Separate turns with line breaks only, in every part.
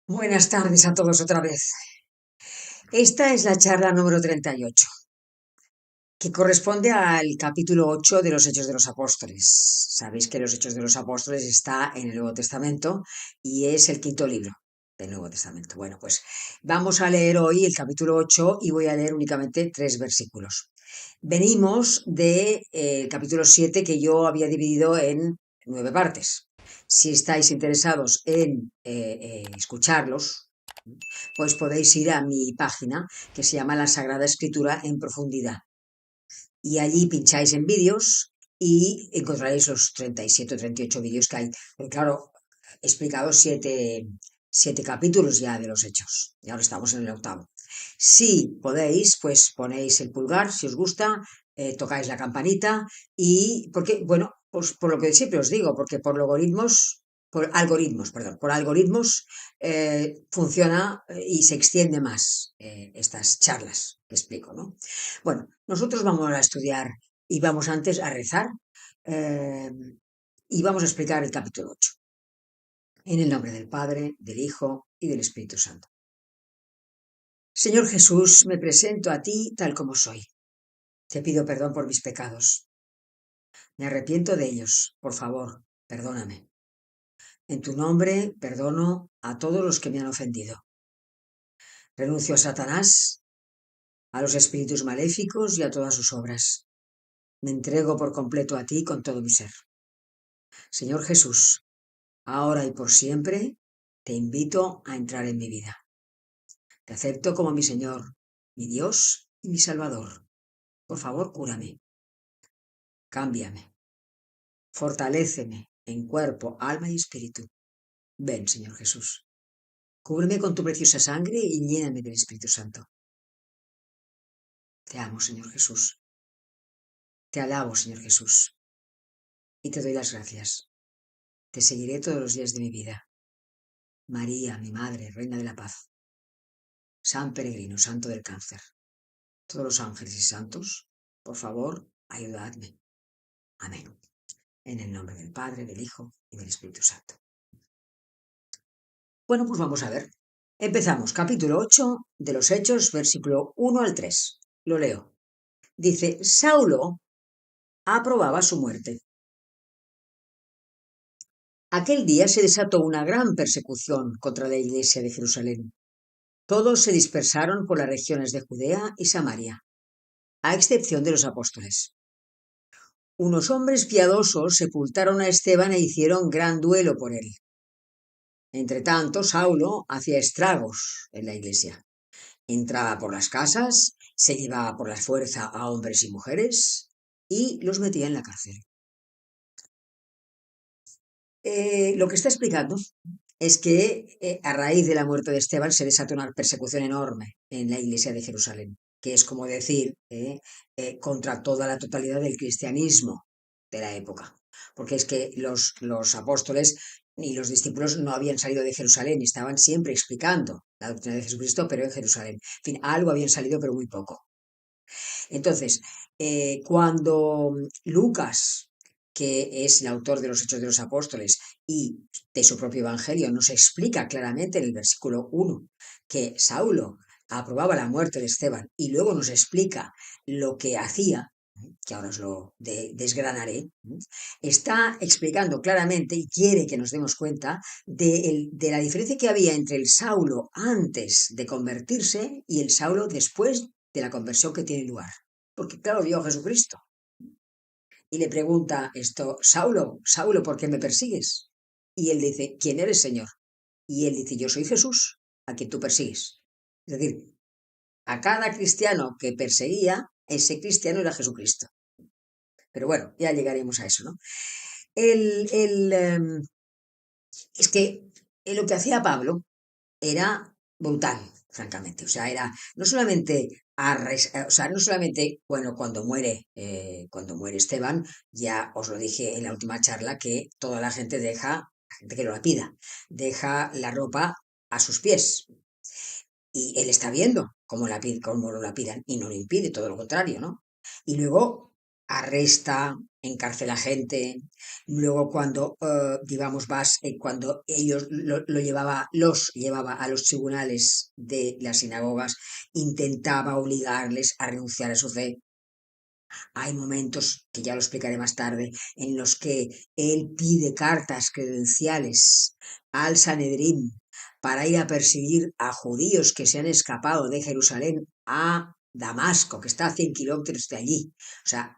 Buenas tardes a todos otra vez. Esta es la charla número 38, que corresponde al capítulo 8 de los Hechos de los Apóstoles. Sabéis que los Hechos de los Apóstoles está en el Nuevo Testamento y es el quinto libro del Nuevo Testamento. Bueno, pues vamos a leer hoy el capítulo 8 y voy a leer únicamente 3 versículos. Venimos del capítulo 7 que yo había dividido en 9 partes. Si estáis interesados en escucharlos, pues podéis ir a mi página que se llama La Sagrada Escritura en Profundidad. Y allí pincháis en vídeos y encontraréis los 37 o 38 vídeos que hay. Porque claro, he explicado siete capítulos ya de los hechos. Y ahora estamos en el octavo. Si podéis, pues ponéis el pulgar, si os gusta, tocáis la campanita y, porque, bueno, pues por lo que siempre os digo, porque por algoritmos funciona y se extiende más estas charlas que explico, ¿no? Bueno, nosotros vamos a estudiar y vamos antes a rezar eh, y vamos a explicar el capítulo 8. En el nombre del Padre, del Hijo y del Espíritu Santo. Señor Jesús, me presento a ti tal como soy. Te pido perdón por mis pecados. Me arrepiento de ellos. Por favor, perdóname. En tu nombre perdono a todos los que me han ofendido. Renuncio a Satanás, a los espíritus maléficos y a todas sus obras. Me entrego por completo a ti con todo mi ser. Señor Jesús, ahora y por siempre, te invito a entrar en mi vida. Te acepto como mi Señor, mi Dios y mi Salvador. Por favor, cúrame. Cámbiame. Fortaléceme en cuerpo, alma y espíritu. Ven, Señor Jesús. Cúbreme con tu preciosa sangre y lléname del Espíritu Santo. Te amo, Señor Jesús. Te alabo, Señor Jesús. Y te doy las gracias. Te seguiré todos los días de mi vida. María, mi Madre, Reina de la Paz. San Peregrino, Santo del Cáncer. Todos los ángeles y santos, por favor, ayudadme. Amén. En el nombre del Padre, del Hijo y del Espíritu Santo. Bueno, pues vamos a ver. Empezamos, capítulo 8 de los Hechos, versículo 1 al 3. Lo leo. Dice, Saulo aprobaba su muerte. Aquel día se desató una gran persecución contra la iglesia de Jerusalén. Todos se dispersaron por las regiones de Judea y Samaria, a excepción de los apóstoles. Unos hombres piadosos sepultaron a Esteban e hicieron gran duelo por él. Entretanto, Saulo hacía estragos en la iglesia. Entraba por las casas, se llevaba por la fuerza a hombres y mujeres y los metía en la cárcel. Lo que está explicando es que a raíz de la muerte de Esteban se desató una persecución enorme en la iglesia de Jerusalén, que es como decir contra toda la totalidad del cristianismo de la época. Porque es que los apóstoles y los discípulos no habían salido de Jerusalén, estaban siempre explicando la doctrina de Jesucristo, pero en Jerusalén. En fin, algo habían salido, pero muy poco. Entonces, cuando Lucas, que es el autor de los Hechos de los Apóstoles y de su propio Evangelio, nos explica claramente en el versículo 1 que Saulo aprobaba la muerte de Esteban y luego nos explica lo que hacía, que ahora os lo desgranaré, está explicando claramente y quiere que nos demos cuenta de la diferencia que había entre el Saulo antes de convertirse y el Saulo después de la conversión que tiene lugar. Porque claro, vio a Jesucristo. Y le pregunta esto, Saulo, Saulo, ¿por qué me persigues? Y él dice, ¿quién eres, Señor? Y él dice, yo soy Jesús, a quien tú persigues. Es decir, a cada cristiano que perseguía, ese cristiano era Jesucristo. Pero bueno, ya llegaremos a eso, ¿no? El, el, es que lo que hacía Pablo era brutal, francamente. O sea, era no solamente, o sea, no solamente, bueno, cuando muere Esteban, ya os lo dije en la última charla, que toda la gente la gente que lo la pida, deja la ropa a sus pies. Y él está viendo cómo lo lapidan y no lo impide, todo lo contrario, ¿no? Y luego arresta, encarcela gente. Luego cuando, digamos, cuando ellos los llevaba a los tribunales de las sinagogas, intentaba obligarles a renunciar a su fe. Hay momentos, que ya lo explicaré más tarde, en los que él pide cartas credenciales al Sanedrín para ir a perseguir a judíos que se han escapado de Jerusalén a Damasco, que está a 100 kilómetros de allí. O sea,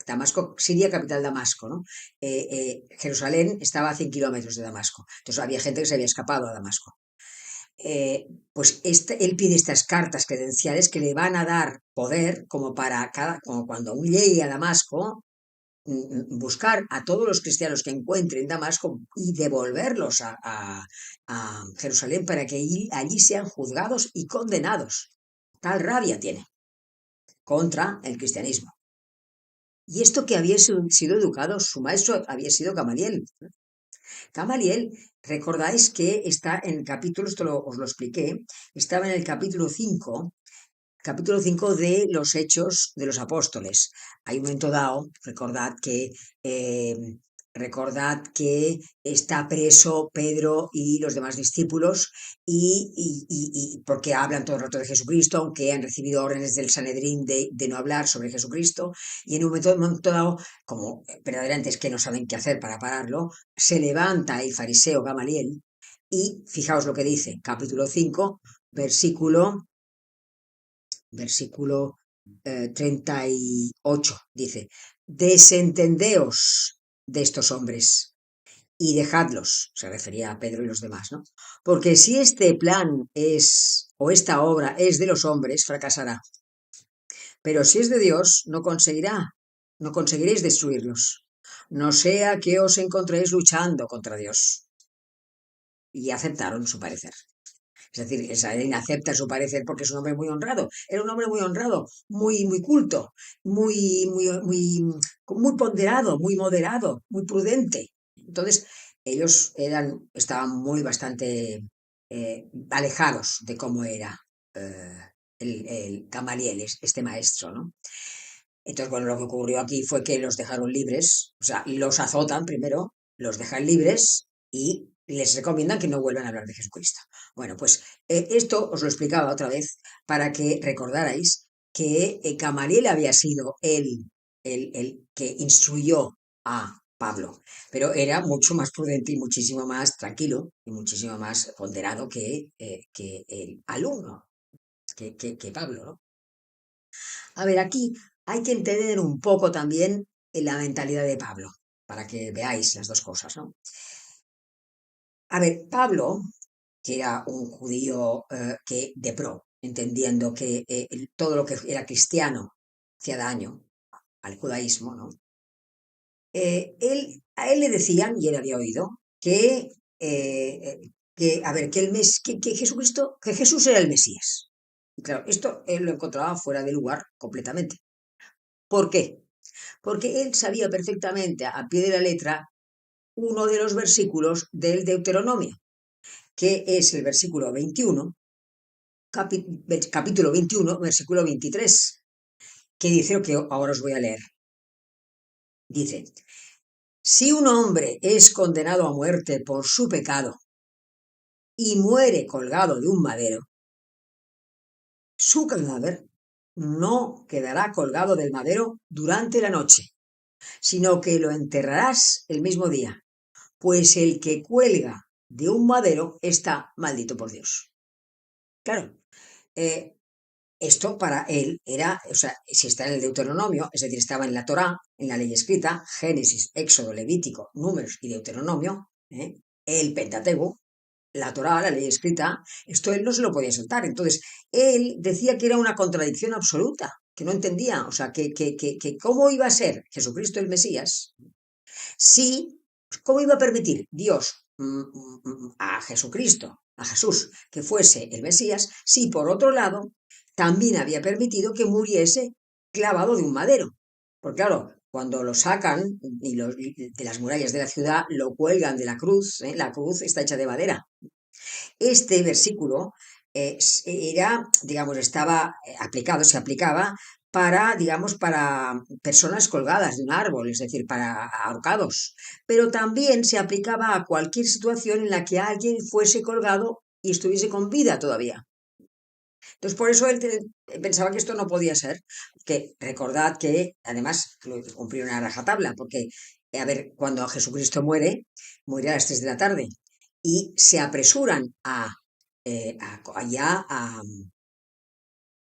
Damasco, Siria, capital Damasco, ¿no? Jerusalén estaba a 100 kilómetros de Damasco. Entonces había gente que se había escapado a Damasco. Pues él pide estas cartas credenciales que le van a dar poder como cuando aún llegue a Damasco, buscar a todos los cristianos que encuentre en Damasco y devolverlos a Jerusalén para que allí sean juzgados y condenados. Tal rabia tiene contra el cristianismo. Y esto que había sido educado, su maestro había sido Gamaliel. Gamaliel, recordáis que está en el capítulo, os lo expliqué, estaba en el capítulo 5 de los Hechos de los Apóstoles. Hay un momento dado, recordad que está preso Pedro y los demás discípulos y porque hablan todo el rato de Jesucristo, aunque han recibido órdenes del Sanedrín de no hablar sobre Jesucristo, y en un momento dado, como verdaderamente es que no saben qué hacer para pararlo, se levanta el fariseo Gamaliel y fijaos lo que dice, capítulo 5, versículo 38, dice, desentendeos de estos hombres y dejadlos, se refería a Pedro y los demás, ¿no? Porque si este plan o esta obra es de los hombres, fracasará. Pero si es de Dios, no conseguiréis destruirlos. No sea que os encontréis luchando contra Dios. Y aceptaron su parecer. Es decir, Israel acepta su parecer porque es un hombre muy honrado. Era un hombre muy honrado, muy culto, muy ponderado, muy moderado, muy prudente. Entonces, ellos estaban bastante alejados de cómo era el Gamaliel, este maestro, ¿no? Entonces, bueno, lo que ocurrió aquí fue que los dejaron libres, o sea, los azotan primero, los dejan libres y les recomiendan que no vuelvan a hablar de Jesucristo. Bueno, pues esto os lo explicaba otra vez para que recordarais que Gamaliel había sido el que instruyó a Pablo, pero era mucho más prudente y muchísimo más tranquilo y muchísimo más ponderado que el alumno, que Pablo, ¿no? A ver, aquí hay que entender un poco también la mentalidad de Pablo, para que veáis las dos cosas, ¿no? A ver, Pablo, que era un judío que de pro, entendiendo que todo lo que era cristiano hacía daño al judaísmo, ¿no? A él le decían, y él había oído, a ver, que Jesucristo, que Jesús era el Mesías. Y claro, esto él lo encontraba fuera de lugar completamente. ¿Por qué? Porque él sabía perfectamente a pie de la letra uno de los versículos del Deuteronomio, que es el versículo 21, capítulo 21, versículo 23, que dice lo que ahora os voy a leer. Dice, si un hombre es condenado a muerte por su pecado y muere colgado de un madero, su cadáver no quedará colgado del madero durante la noche, sino que lo enterrarás el mismo día, pues el que cuelga de un madero está maldito por Dios. Claro, eh, esto para él era, o sea, si está en el Deuteronomio, es decir, estaba en la Torá, en la ley escrita, Génesis, Éxodo, Levítico, Números y Deuteronomio, el Pentateuco, la Torá, la ley escrita, esto él no se lo podía saltar. Entonces, él decía que era una contradicción absoluta, que no entendía, o sea, que cómo iba a ser Jesucristo el Mesías, si, cómo iba a permitir Dios a Jesucristo, a Jesús, que fuese el Mesías, si por otro lado también había permitido que muriese clavado de un madero. Porque claro, cuando lo sacan de las murallas de la ciudad, lo cuelgan de la cruz está hecha de madera. Este versículo era, digamos, estaba se aplicaba para, digamos, para personas colgadas de un árbol, es decir, para ahorcados, pero también se aplicaba a cualquier situación en la que alguien fuese colgado y estuviese con vida todavía. Entonces, por eso pensaba que esto no podía ser, que recordad que además lo cumplió una rajatabla, porque, a ver, cuando Jesucristo muere a las 3 de la tarde y se apresuran allá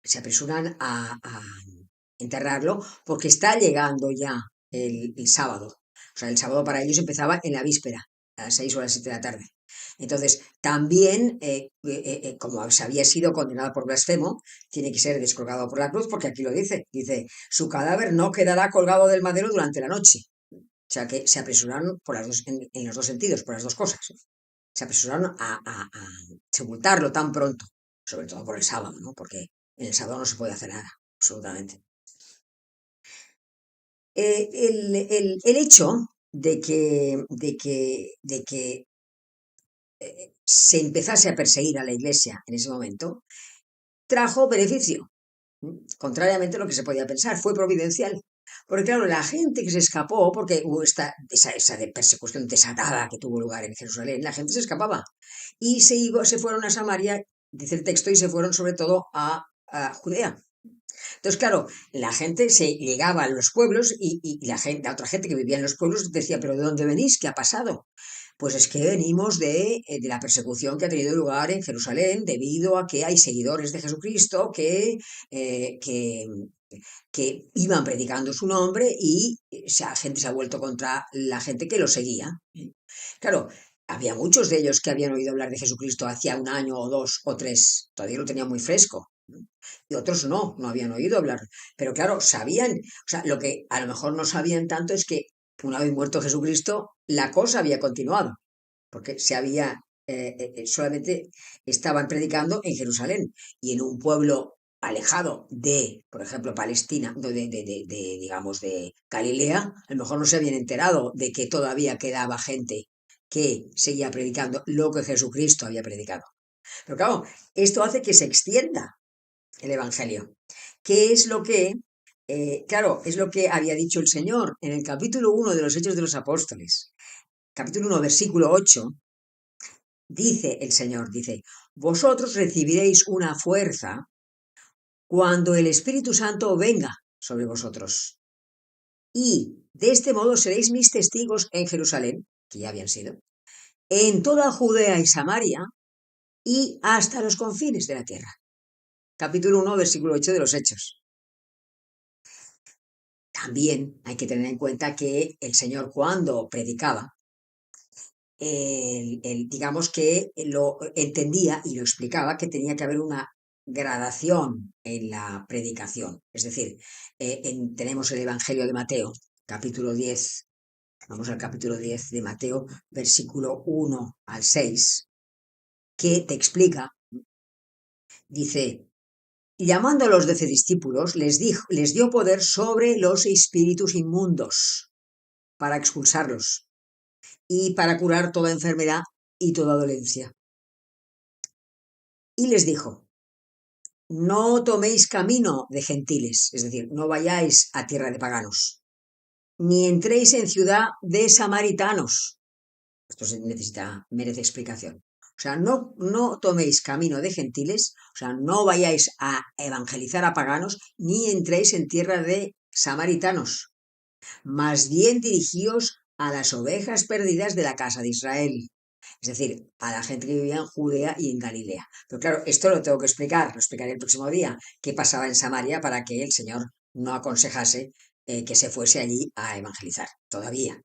se apresuran a enterrarlo porque está llegando ya el sábado. O sea, el sábado para ellos empezaba en la víspera, a las 6 o a las 7 de la tarde. Entonces, también, como se había sido condenado por blasfemo, tiene que ser descolgado por la cruz, porque aquí lo dice, su cadáver no quedará colgado del madero durante la noche. O sea que se apresuraron en los dos sentidos, por las dos cosas. Se apresuraron a sepultarlo tan pronto, sobre todo por el sábado, ¿no? Porque en el sábado no se puede hacer nada, absolutamente. El hecho de que se empezase a perseguir a la iglesia en ese momento trajo beneficio, contrariamente a lo que se podía pensar, fue providencial. Porque claro, la gente que se escapó, porque hubo esa de persecución desatada que tuvo lugar en Jerusalén, la gente se escapaba y se fueron a Samaria, dice el texto, y se fueron sobre todo a Judea. Entonces, claro, la gente se llegaba a los pueblos y la otra gente que vivía en los pueblos decía, pero ¿de dónde venís? ¿Qué ha pasado? Pues es que venimos de la persecución que ha tenido lugar en Jerusalén debido a que hay seguidores de Jesucristo eh, que, que iban predicando su nombre y la gente se ha vuelto contra la gente que lo seguía. Claro, había muchos de ellos que habían oído hablar de Jesucristo hacía un año o dos o tres, todavía lo tenían muy fresco. Y otros no habían oído hablar. Pero claro, sabían, o sea, lo que a lo mejor no sabían tanto es que una vez muerto Jesucristo, la cosa había continuado, porque solamente estaban predicando en Jerusalén y en un pueblo alejado de, por ejemplo, Palestina, digamos, de Galilea, a lo mejor no se habían enterado de que todavía quedaba gente que seguía predicando lo que Jesucristo había predicado. Pero claro, esto hace que se extienda el Evangelio. ¿Qué es lo que, claro, es lo que había dicho el Señor en el capítulo 1 de los Hechos de los Apóstoles, capítulo 1, versículo 8, dice el Señor, dice, vosotros recibiréis una fuerza cuando el Espíritu Santo venga sobre vosotros. Y de este modo seréis mis testigos en Jerusalén, que ya habían sido, en toda Judea y Samaria y hasta los confines de la tierra. Capítulo 1, versículo 8 de los Hechos. También hay que tener en cuenta que el Señor cuando predicaba, digamos que lo entendía y lo explicaba que tenía que haber una gradación en la predicación. Es decir, tenemos el Evangelio de Mateo, capítulo 10, vamos al capítulo 10 de Mateo, versículo 1 al 6, que te explica, dice, llamando a los 12 discípulos, les dio poder sobre los espíritus inmundos para expulsarlos y para curar toda enfermedad y toda dolencia. Y les dijo, no toméis camino de gentiles, es decir, no vayáis a tierra de paganos, ni entréis en ciudad de samaritanos. Esto merece explicación. O sea, no toméis camino de gentiles, o sea, no vayáis a evangelizar a paganos, ni entréis en tierra de samaritanos. Más bien dirigíos a las ovejas perdidas de la casa de Israel. Es decir, a la gente que vivía en Judea y en Galilea. Pero claro, esto lo tengo que explicar, lo explicaré el próximo día, qué pasaba en Samaria para que el Señor no aconsejase que se fuese allí a evangelizar, todavía.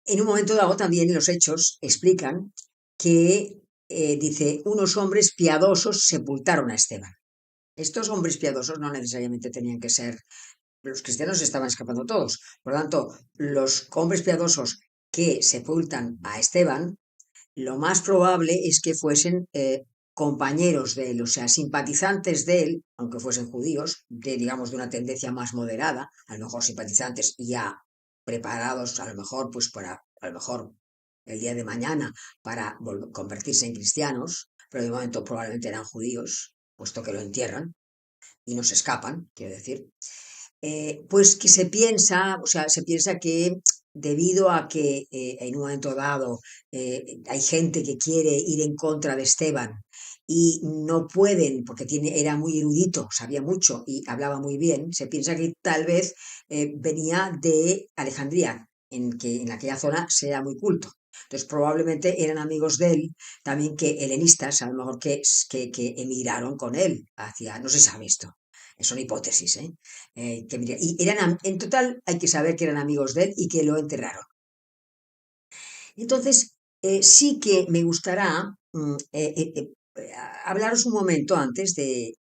En un momento dado también los hechos explican que, dice, unos hombres piadosos sepultaron a Esteban. Estos hombres piadosos no necesariamente tenían que ser, los cristianos estaban escapando todos, por lo tanto, los hombres piadosos que sepultan a Esteban, lo más probable es que fuesen compañeros de él, o sea, simpatizantes de él, aunque fuesen judíos, digamos, de una tendencia más moderada, a lo mejor simpatizantes ya preparados, a lo mejor, pues a lo mejor el día de mañana para convertirse en cristianos, pero de momento probablemente eran judíos. puesto que lo entierran y no se escapan, quiero decir, pues que se piensa, o sea, se piensa que debido a que en un momento dado hay gente que quiere ir en contra de Esteban y no pueden, porque era muy erudito, sabía mucho y hablaba muy bien, se piensa que tal vez venía de Alejandría, en aquella zona se era muy culto. Entonces probablemente eran amigos de él, también que helenistas, a lo mejor que emigraron con él hacia, no se sabe esto, son hipótesis, ¿eh? Y en total hay que saber que eran amigos de él y que lo enterraron. Entonces, sí que me gustará hablaros un momento antes de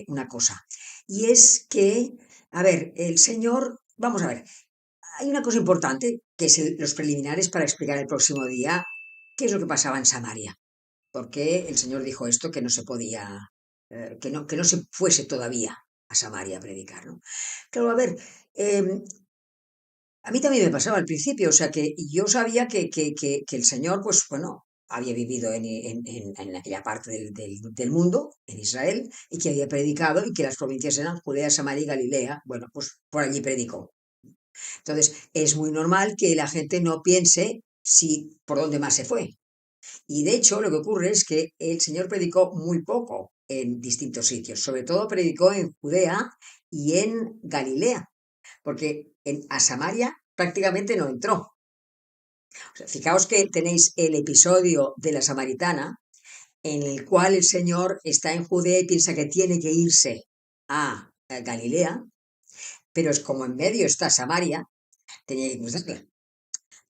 una cosa. Y es que, a ver, el Señor, vamos a ver, hay una cosa importante que es los preliminares para explicar el próximo día qué es lo que pasaba en Samaria. Porque el Señor dijo esto que no se podía, que no se fuese todavía a Samaria a predicar, ¿no? Claro, a ver, a mí también me pasaba al principio, o sea que yo sabía que el Señor, pues bueno, había vivido en aquella parte del mundo, en Israel, y que había predicado y que las provincias eran Judea, Samaria y Galilea. Bueno, pues por allí predicó. Entonces, es muy normal que la gente no piense si por dónde más se fue. Y de hecho, lo que ocurre es que el Señor predicó muy poco en distintos sitios, sobre todo predicó en Judea y en Galilea, porque a Samaria prácticamente no entró. O sea, fijaos que tenéis el episodio de la Samaritana, en el cual el Señor está en Judea y piensa que tiene que irse a Galilea, pero es como en medio está Samaria, tenía que cruzarla.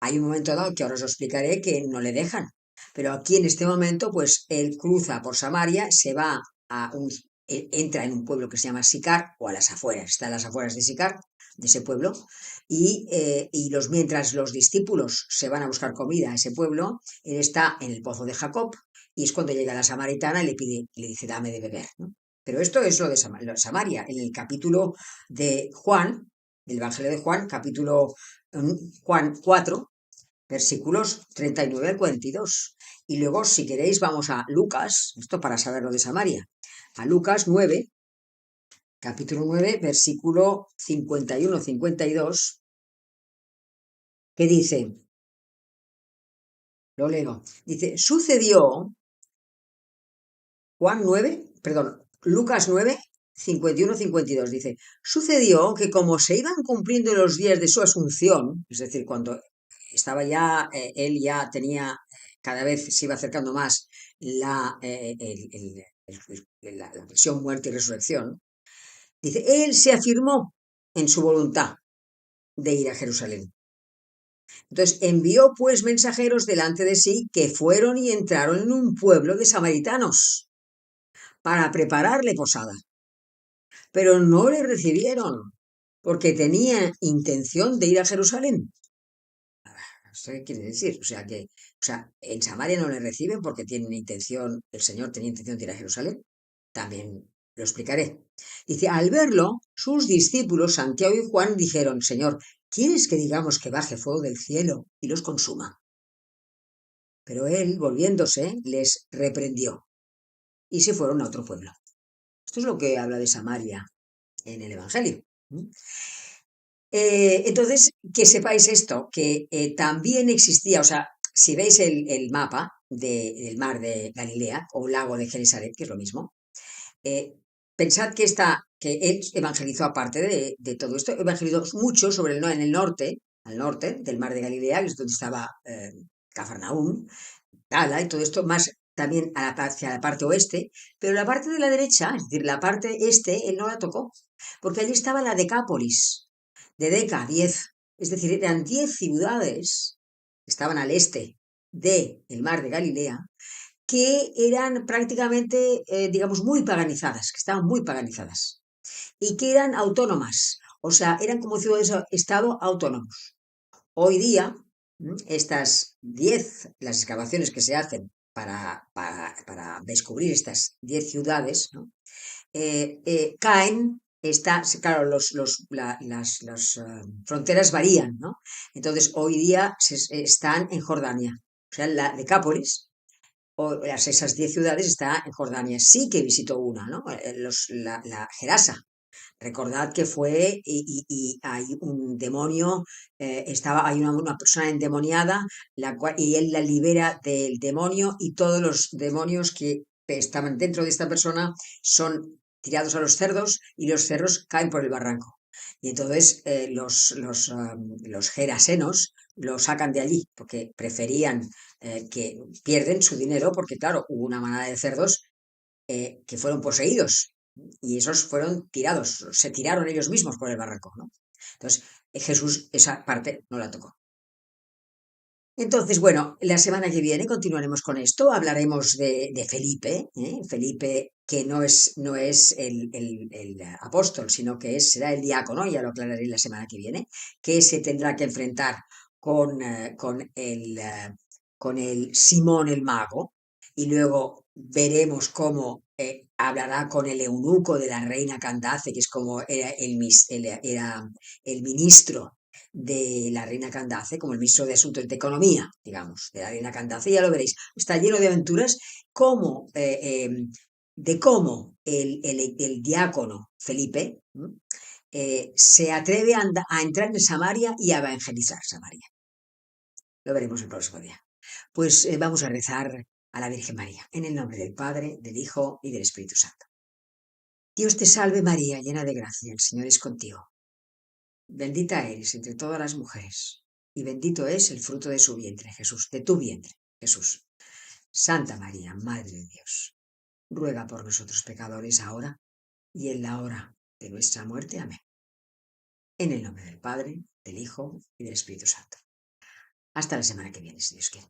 Hay un momento dado que ahora os explicaré que no le dejan, pero aquí en este momento, pues él cruza por Samaria, se va a entra en un pueblo que se llama Sicar, o a las afueras, está a las afueras de Sicar, de ese pueblo, mientras los discípulos se van a buscar comida a ese pueblo, él está en el pozo de Jacob, y es cuando llega la samaritana y le dice, dame de beber, ¿no? Pero esto es lo de Samaria, en el capítulo de Juan, del Evangelio de Juan, capítulo Juan 4, versículos 39 al 42. Y luego, si queréis, vamos a Lucas, esto para saber lo de Samaria, a Lucas 9, capítulo 9, versículo 51-52, que dice, lo leo, dice, sucedió, Juan 9, perdón, Lucas 9, 51-52, dice, sucedió que como se iban cumpliendo los días de su asunción, es decir, cuando estaba ya, él ya tenía, cada vez se iba acercando más la pasión, muerte y resurrección, dice, él se afirmó en su voluntad de ir a Jerusalén. Entonces envió pues mensajeros delante de sí que fueron y entraron en un pueblo de samaritanos para prepararle posada. Pero no le recibieron porque tenía intención de ir a Jerusalén. ¿Esto qué quiere decir? O sea, en Samaria no le reciben porque tienen intención, el Señor tenía intención de ir a Jerusalén. También lo explicaré. Dice, al verlo, sus discípulos, Santiago y Juan, dijeron, Señor, ¿quieres que digamos que baje fuego del cielo y los consuma? Pero él, volviéndose, les reprendió y se fueron a otro pueblo. Esto es lo que habla de Samaria en el Evangelio. Entonces, que sepáis esto, que también existía, o sea, si veis el mapa del mar de Galilea o lago de Genesaret, que es lo mismo, eh, pensad que él evangelizó aparte de todo esto, evangelizó mucho sobre en el norte, al norte del mar de Galilea, que es donde estaba Cafarnaúm, Gala y todo esto, más también hacia la parte oeste, pero la parte de la derecha, es decir, la parte este, él no la tocó, porque allí estaba la Decápolis, de Deca, 10, es decir, eran 10 ciudades que estaban al este del mar de Galilea, que eran prácticamente, digamos, muy paganizadas, que estaban muy paganizadas, y que eran autónomas, o sea, eran como ciudades-estado autónomos. Hoy día, estas 10, las excavaciones que se hacen para descubrir estas 10 ciudades, ¿no? Caen, claro, las fronteras varían, ¿no? Entonces, hoy día están en Jordania. O sea, la Decápolis esas 10 ciudades está en Jordania. Sí que visitó una, ¿no? La Gerasa. Recordad que fue y hay un demonio, hay una persona endemoniada, y él la libera del demonio y todos los demonios que estaban dentro de esta persona son tirados a los cerdos y los cerdos caen por el barranco. Y entonces los gerasenos lo sacan de allí porque preferían que pierden su dinero porque claro, hubo una manada de cerdos que fueron poseídos y esos fueron tirados, se tiraron ellos mismos por el barranco, ¿no? Entonces, Jesús esa parte no la tocó. Entonces, bueno, la semana que viene continuaremos con esto, hablaremos de Felipe, Felipe que no es el apóstol, sino que será el diácono, ya lo aclararé la semana que viene, que se tendrá que enfrentar con el Simón el mago, y luego veremos cómo hablará con el eunuco de la reina Candace, que es como era el ministro de la reina Candace, como el ministro de Asuntos de Economía, digamos, de la reina Candace, ya lo veréis. Está lleno de aventuras como, de cómo el diácono Felipe se atreve a entrar en Samaria y a evangelizar Samaria. Lo veremos el próximo día. Pues vamos a rezar a la Virgen María, en el nombre del Padre, del Hijo y del Espíritu Santo. Dios te salve María, llena de gracia, el Señor es contigo. Bendita eres entre todas las mujeres, y bendito es el fruto de su vientre, Jesús, de tu vientre, Jesús. Santa María, Madre de Dios, ruega por nosotros pecadores ahora y en la hora de nuestra muerte. Amén. En el nombre del Padre, del Hijo y del Espíritu Santo. Hasta la semana que viene, si Dios quiere.